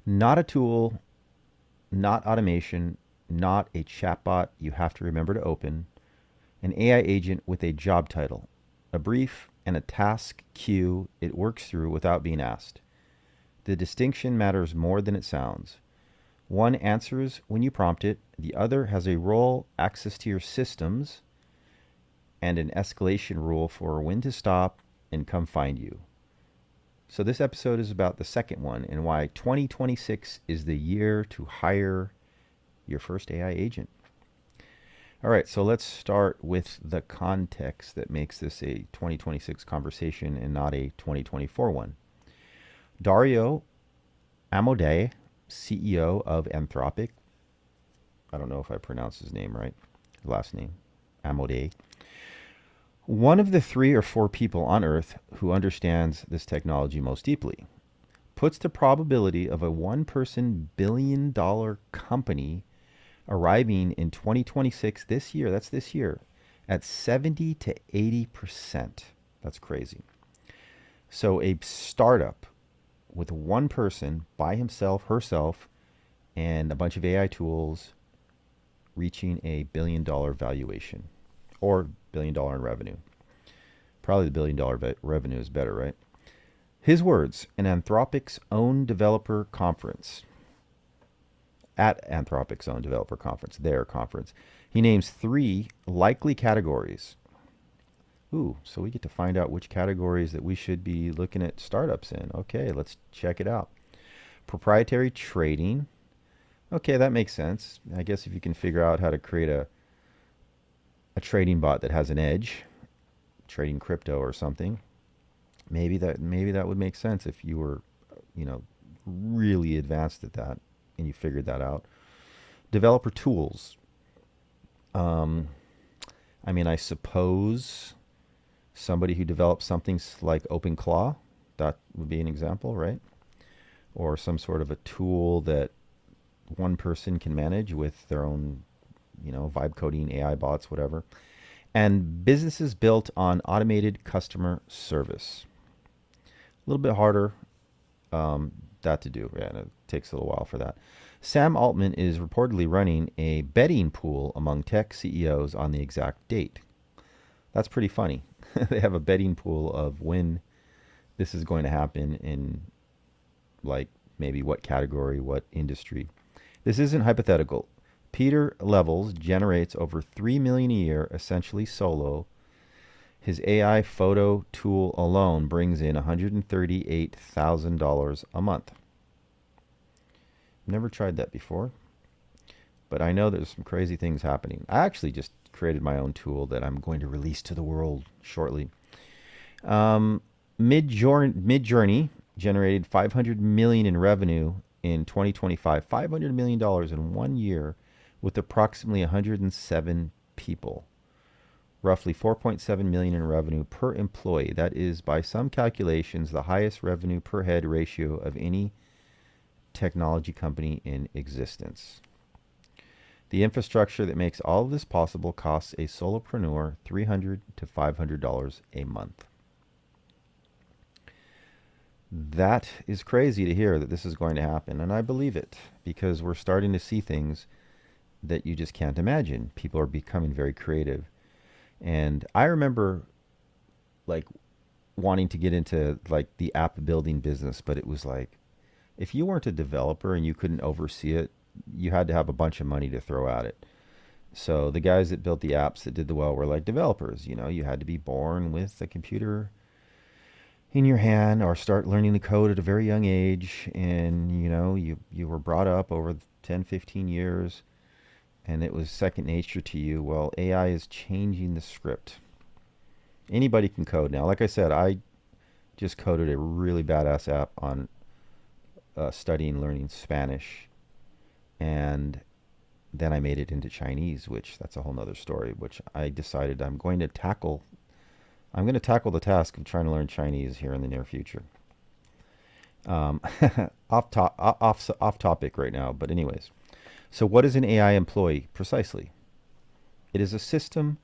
Not a tool, not automation, not a chatbot you have to remember to open. An AI agent with a job title, a brief, and a task queue it works through without being asked. The distinction matters more than it sounds. One answers when you prompt it, the other has a role, access to your systems, and an escalation rule for when to stop and come find you. So, this episode is about the second one and why 2026 is the year to hire your first AI agent. All right, so let's start with the context that makes this a 2026 conversation and not a 2024 one. Dario Amodei, CEO of Anthropic. I don't know if I pronounced his name right, last name, Amodei. One of the 3 or 4 people on Earth who understands this technology most deeply puts the probability of a one-person billion-dollar company arriving in 2026 this year, that's this year, at 70 to 80%. That's crazy. So a startup with one person by himself, herself, and a bunch of AI tools reaching a billion-dollar valuation or billion-dollar in revenue. Probably the billion-dollar revenue is better, right? His words, an Anthropic's own developer conference. At Anthropic's own developer conference, their conference. He names 3 likely categories. Ooh, so we get to find out which categories that we should be looking at startups in. Okay, let's check it out. Proprietary trading. Okay, that makes sense. I guess if you can figure out how to create a trading bot that has an edge, trading crypto or something, maybe that would make sense if you were, you know, really advanced at that and you figured that out. Developer tools. I suppose somebody who develops something like OpenClaw, that would be an example, right? Or some sort of a tool that one person can manage with their own, vibe coding, AI bots, whatever. And businesses built on automated customer service. A little bit harder that to do. Yeah, and it takes a little while for that. Sam Altman is reportedly running a betting pool among tech CEOs on the exact date. That's pretty funny. They have a betting pool of when this is going to happen in, like, maybe what category, what industry. This isn't hypothetical. Pieter Levels generates over 3 million a year, essentially solo. His AI photo tool alone brings in $138,000 a month. Never tried that before, but I know there's some crazy things happening. I actually just created my own tool that I'm going to release to the world shortly. Midjourney generated 500 million in revenue in 2025, $500 million in 1 year with approximately 107 people. Roughly 4.7 million in revenue per employee. That is, by some calculations, the highest revenue per head ratio of any technology company in existence. The infrastructure that makes all of this possible costs a solopreneur $300 to $500 a month. That is crazy to hear that this is going to happen, and I believe it because we're starting to see things that you just can't imagine. People are becoming very creative. And I remember, like, wanting to get into, like, the app building business, but it was like, if you weren't a developer and you couldn't oversee it, you had to have a bunch of money to throw at it. So the guys that built the apps that did the well were like developers. You had to be born with a computer in your hand or start learning to code at a very young age. And, you were brought up over 10, 15 years and it was second nature to you. Well, AI is changing the script. Anybody can code now. Like I said, I just coded a really badass app on studying, learning Spanish. And then I made it into Chinese, which that's a whole nother story, which I decided I'm going to tackle the task of trying to learn Chinese here in the near future. Um, off topic right now, but anyways. So what is an AI employee precisely? It is a system,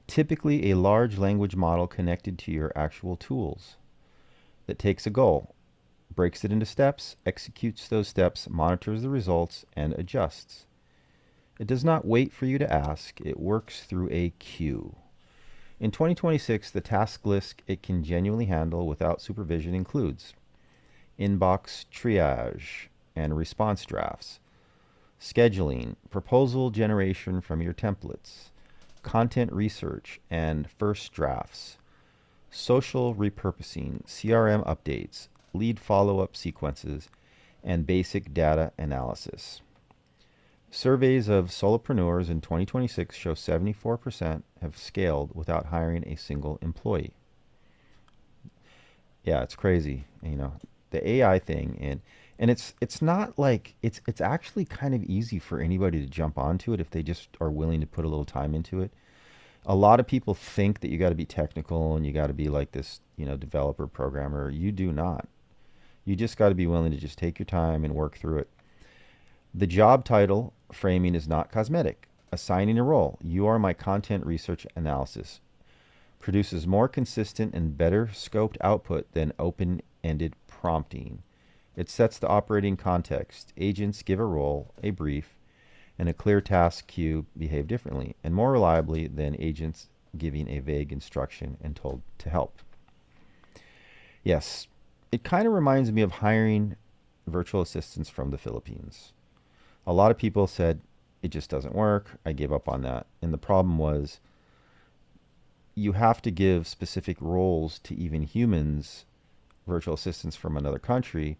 typically a large language model connected to your actual tools, that takes a goal, breaks it into steps, executes those steps, monitors the results, and adjusts. It does not wait for you to ask, it works through a queue. In 2026, the task list it can genuinely handle without supervision includes inbox triage and response drafts, scheduling, proposal generation from your templates, content research and first drafts, social repurposing, CRM updates, lead follow-up sequences, and basic data analysis. Surveys of solopreneurs in 2026 show 74% have scaled without hiring a single employee. Yeah, it's crazy, the AI thing, and it's not like it's actually kind of easy for anybody to jump onto it if they just are willing to put a little time into it. A lot of people think that you got to be technical and you got to be like this, developer programmer. You do not. You just got to be willing to just take your time and work through it. The job title framing is not cosmetic. Assigning a role. You are my content research analysis. Produces more consistent and better scoped output than open-ended prompting. It sets the operating context. Agents give a role, a brief, and a clear task queue behave differently and more reliably than agents giving a vague instruction and told to help. Yes, it kind of reminds me of hiring virtual assistants from the Philippines. A lot of people said, it just doesn't work. I gave up on that. And the problem was, you have to give specific roles to even humans, virtual assistants from another country.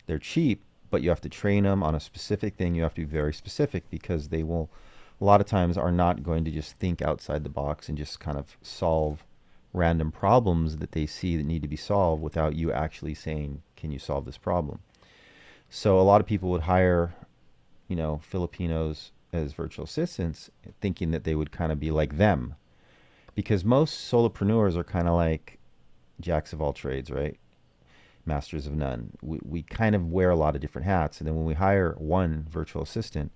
They're cheap, but you have to train them on a specific thing. You have to be very specific because they will, a lot of times, are not going to just think outside the box and just kind of solve random problems that they see that need to be solved without you actually saying, can you solve this problem? So a lot of people would hire, Filipinos as virtual assistants thinking that they would kind of be like them, because most solopreneurs are kind of like jacks of all trades, right? Masters of none. We kind of wear a lot of different hats. And then when we hire one virtual assistant,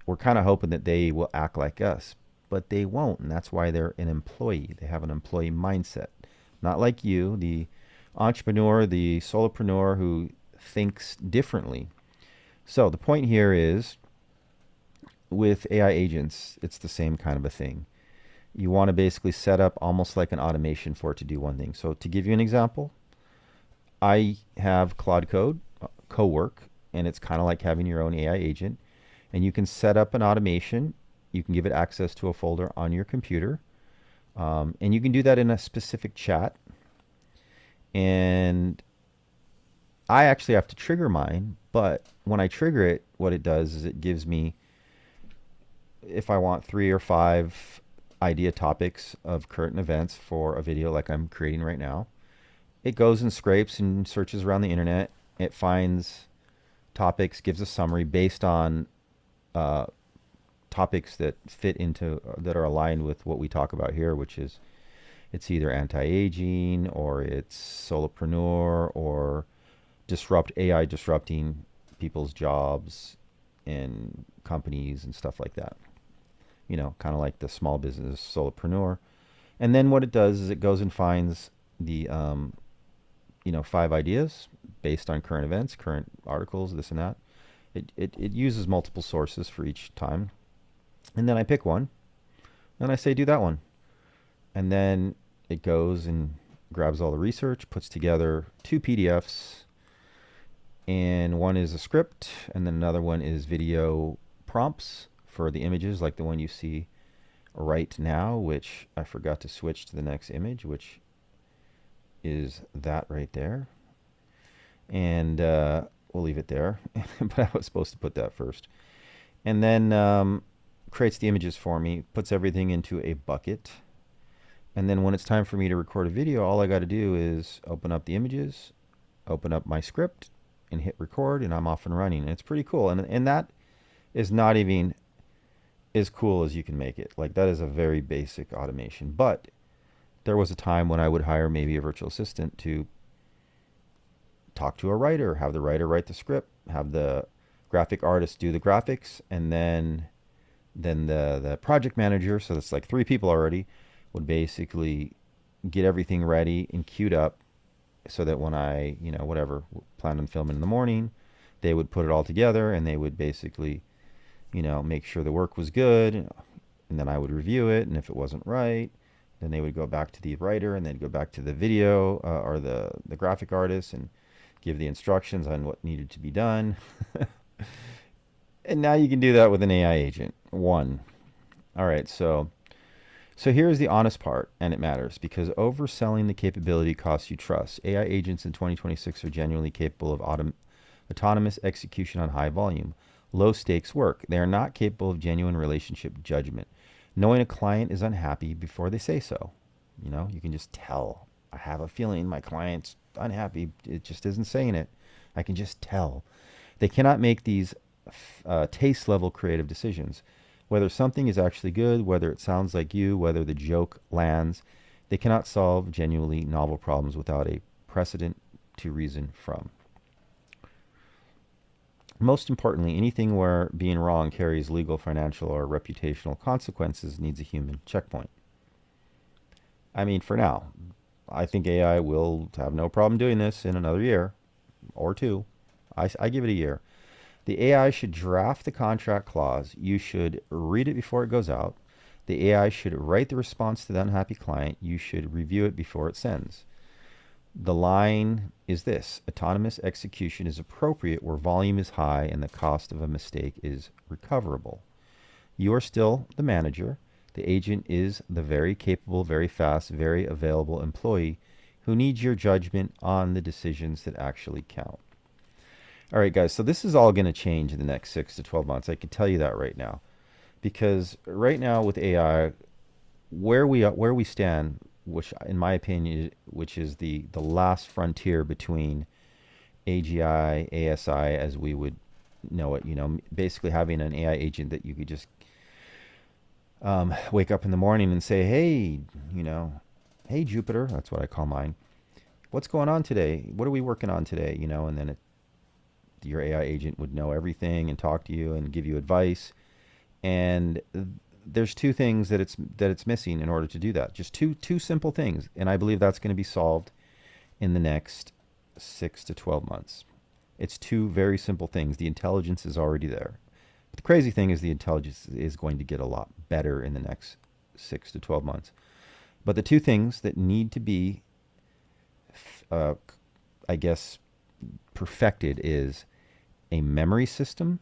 we're kind of hoping that they will act like us, but they won't. And that's why they're an employee. They have an employee mindset. Not like you, the entrepreneur, the solopreneur who thinks differently. So the point here is, with AI agents, it's the same kind of a thing. You want to basically set up almost like an automation for it to do one thing. So to give you an example, I have Claude Code, Cowork, and it's kind of like having your own AI agent. And you can set up an automation. You can give it access to a folder on your computer. And you can do that in a specific chat. And I actually have to trigger mine, but when I trigger it, what it does is it gives me, if I want 3 or 5 idea topics of current events for a video like I'm creating right now, it goes and scrapes and searches around the internet. It finds topics, gives a summary based on topics that fit into, that are aligned with what we talk about here, which is, it's either anti-aging or it's solopreneur or AI disrupting people's jobs and companies and stuff like that. Kind of like the small business solopreneur. And then what it does is it goes and finds the 5 ideas based on current events, current articles, this and that. It uses multiple sources for each time. And then I pick one, and I say, do that one. And then it goes and grabs all the research, puts together 2 PDFs, and one is a script, and then another one is video prompts for the images, like the one you see right now, which I forgot to switch to the next image, which is that right there. And we'll leave it there, but I was supposed to put that first. And then creates the images for me, puts everything into a bucket. And then when it's time for me to record a video, all I got to do is open up the images, open up my script, and hit record, and I'm off and running. And it's pretty cool. And that is not even as cool as you can make it. Like, that is a very basic automation. But there was a time when I would hire maybe a virtual assistant to talk to a writer, have the writer write the script, have the graphic artist do the graphics, and then the project manager, so that's like 3 people already, would basically get everything ready and queued up so that when I, whatever, planned on filming in the morning, they would put it all together and they would basically, make sure the work was good. And then I would review it. And if it wasn't right, then they would go back to the writer and then go back to the video or the graphic artist and give the instructions on what needed to be done. And now you can do that with an AI agent. One. All right, so here's the honest part, and it matters because overselling the capability costs you trust. AI agents in 2026 are genuinely capable of autonomous execution on high volume, low stakes work. They are not capable of genuine relationship judgment, knowing a client is unhappy before they say so. You can just tell. I have a feeling my client's unhappy. It just isn't saying it. I can just tell. They cannot make these taste level creative decisions. Whether something is actually good, whether it sounds like you, whether the joke lands, they cannot solve genuinely novel problems without a precedent to reason from. Most importantly, anything where being wrong carries legal, financial, or reputational consequences needs a human checkpoint. I mean, for now, I think AI will have no problem doing this in another year or two. I give it a year. The AI should draft the contract clause. You should read it before it goes out. The AI should write the response to the unhappy client. You should review it before it sends. The line is this: autonomous execution is appropriate where volume is high and the cost of a mistake is recoverable. You are still the manager. The agent is the very capable, very fast, very available employee who needs your judgment on the decisions that actually count. All right, guys, so this is all going to change in the next 6 to 12 months. I can tell you that right now. Because right now with AI, where we stand, which in my opinion, which is the last frontier between AGI, ASI as we would know it, basically having an AI agent that you could just wake up in the morning and say, hey, hey, Jupiter, that's what I call mine. What's going on today? What are we working on today? And then your AI agent would know everything and talk to you and give you advice. And there's two things that it's missing in order to do that. Just two simple things. And I believe that's going to be solved in the next 6 to 12 months. It's two very simple things. The intelligence is already there. But the crazy thing is the intelligence is going to get a lot better in the next 6 to 12 months. But the two things that need to be, I guess, perfected is a memory system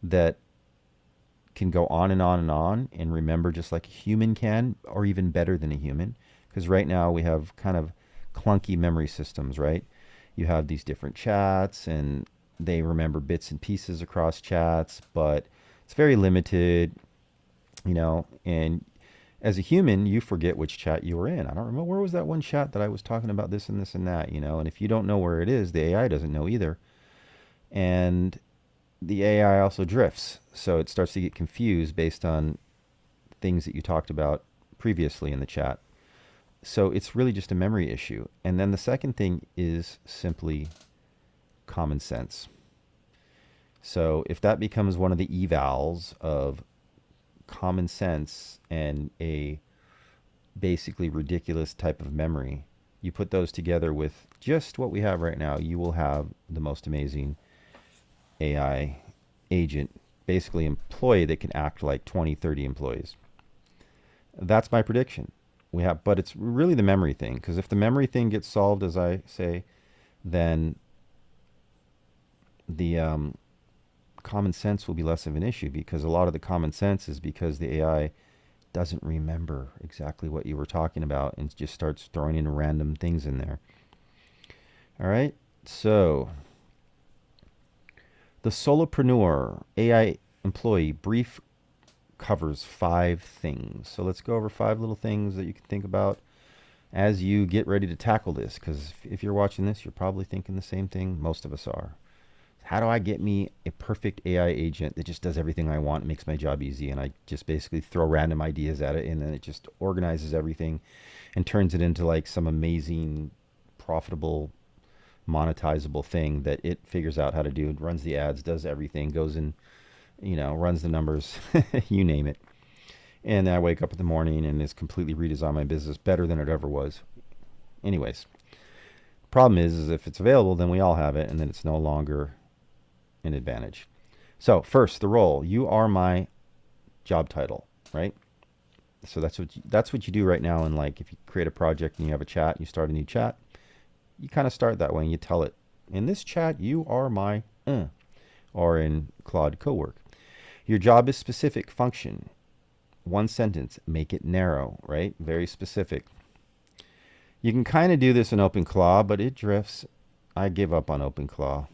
that can go on and on and on and remember just like a human can, or even better than a human. Because right now we have kind of clunky memory systems, right? You have these different chats and they remember bits and pieces across chats, but it's very limited, and as a human, you forget which chat you were in. I don't remember, where was that one chat that I was talking about this and this and that, and if you don't know where it is, the AI doesn't know either. And the AI also drifts, so it starts to get confused based on things that you talked about previously in the chat. So it's really just a memory issue. And then the second thing is simply common sense. So if that becomes one of the evals of common sense and a basically ridiculous type of memory, you put those together with just what we have right now, you will have the most amazing AI agent, basically employee that can act like 20, 30 employees. That's my prediction. But it's really the memory thing, because if the memory thing gets solved, as I say, then the common sense will be less of an issue, because a lot of the common sense is because the AI doesn't remember exactly what you were talking about and just starts throwing in random things in there. All right, so the Solopreneur AI employee brief covers 5 things. So let's go over 5 little things that you can think about as you get ready to tackle this, because if you're watching this, you're probably thinking the same thing. Most of us are. How do I get me a perfect AI agent that just does everything I want and makes my job easy, and I just basically throw random ideas at it and then it just organizes everything and turns it into like some amazing, profitable, monetizable thing that it figures out how to do, runs the ads, does everything, goes in, runs the numbers, you name it. And then I wake up in the morning and it's completely redesigned my business better than it ever was. Anyways, Problem is if it's available, then we all have it, and then it's no longer an advantage. So first, the role. You are my job title, right? So that's what you do right now. And like, if you create a project and you have a chat, and you start a new chat, you kind of start that way, and you tell it, in this chat, you are my, or in Claude Cowork. Your job is specific function. One sentence, make it narrow, right? Very specific. You can kind of do this in OpenClaw, but it drifts. I give up on OpenClaw.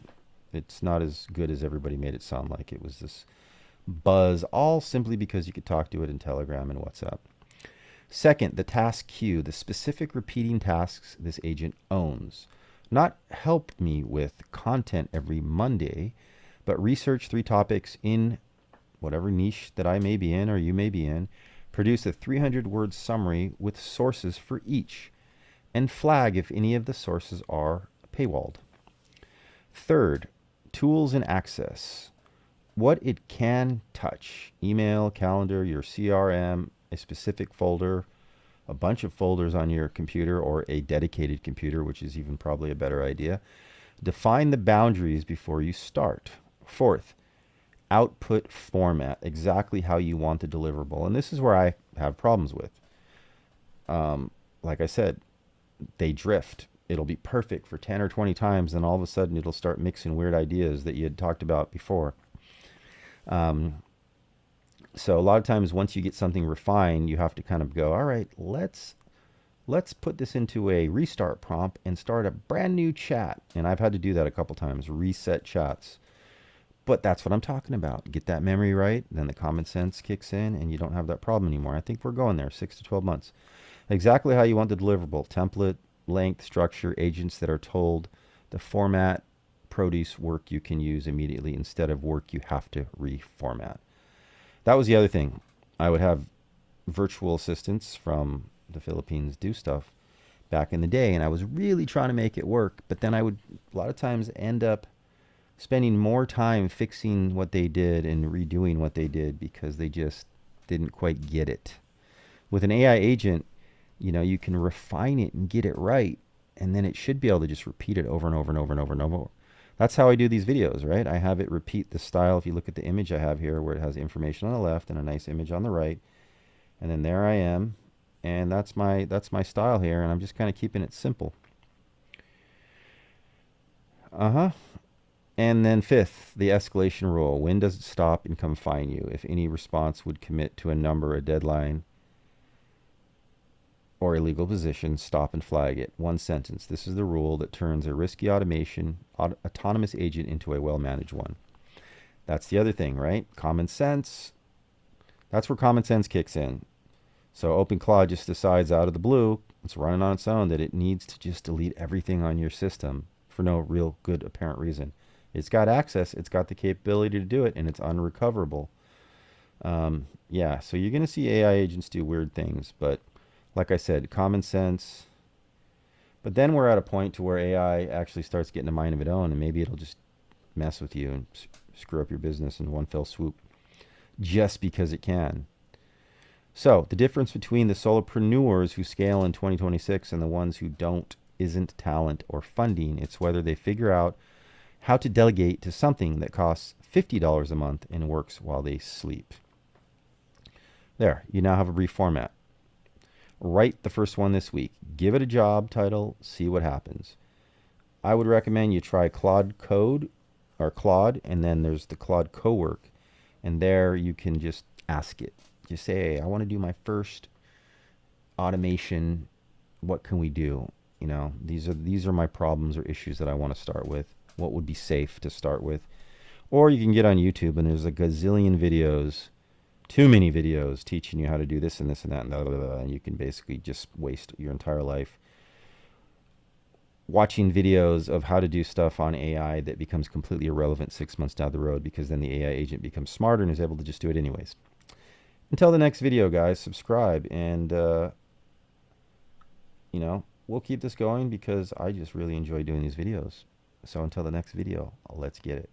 It's not as good as everybody made it sound like. It was this buzz, all simply because you could talk to it in Telegram and WhatsApp. Second, the task queue, the specific repeating tasks this agent owns. Not help me with content every Monday, but research 3 topics in whatever niche that I may be in or you may be in, produce a 300-word summary with sources for each, and flag if any of the sources are paywalled. Third, tools and access. What it can touch. Email, calendar, your CRM, a specific folder, a bunch of folders on your computer or a dedicated computer, which is even probably a better idea. Define the boundaries before you start. Fourth, output format, exactly how you want the deliverable. And this is where I have problems with. Like I said, they drift. It'll be perfect for 10 or 20 times, and all of a sudden it'll start mixing weird ideas that you had talked about before. So a lot of times once you get something refined, you have to kind of go, all right, let's put this into a restart prompt and start a brand new chat. And I've had to do that a couple times, reset chats. But that's what I'm talking about. Get that memory right, then the common sense kicks in, and you don't have that problem anymore. I think we're going there, 6 to 12 months. Exactly how you want the deliverable, template, length, structure, agents that are told, the format, produce work you can use immediately instead of work you have to reformat. That was the other thing. I would have virtual assistants from the Philippines do stuff back in the day, and I was really trying to make it work, but then I would a lot of times end up spending more time fixing what they did and redoing what they did because they just didn't quite get it. With an AI agent, you can refine it and get it right, and then it should be able to just repeat it over and over and over and over and over. That's how I do these videos, right? I have it repeat the style. If you look at the image I have here where it has information on the left and a nice image on the right, and then there I am, and that's my style here, and I'm just kind of keeping it simple. And then fifth, the escalation rule. When does it stop and come find you? If any response would commit to a number, a deadline, or a legal position, stop and flag it. One sentence. This is the rule that turns a risky autonomous agent into a well-managed one. That's the other thing, right? Common sense. That's where common sense kicks in. So OpenClaw just decides out of the blue, it's running on its own, that it needs to just delete everything on your system for no real good apparent reason. It's got access, it's got the capability to do it, and it's unrecoverable. Yeah, so you're going to see AI agents do weird things, but like I said, common sense. But then we're at a point to where AI actually starts getting a mind of its own, and maybe it'll just mess with you and screw up your business in one fell swoop just because it can. So the difference between the solopreneurs who scale in 2026 and the ones who don't isn't talent or funding. It's whether they figure out how to delegate to something that costs $50 a month and works while they sleep. There, you now have a brief format. Write the first one this week. Give it a job title, see what happens. I would recommend you try Claude Code or Claude, and then there's the Claude Cowork. And there you can just ask it. Just say, hey, I want to do my first automation. What can we do? These are my problems or issues that I want to start with. What would be safe to start with? Or you can get on YouTube and there's a gazillion videos, too many videos teaching you how to do this and this and that and blah, blah, blah, and you can basically just waste your entire life watching videos of how to do stuff on AI that becomes completely irrelevant 6 months down the road because then the AI agent becomes smarter and is able to just do it anyways. Until the next video, guys, subscribe and, we'll keep this going because I just really enjoy doing these videos. So until the next video, let's get it.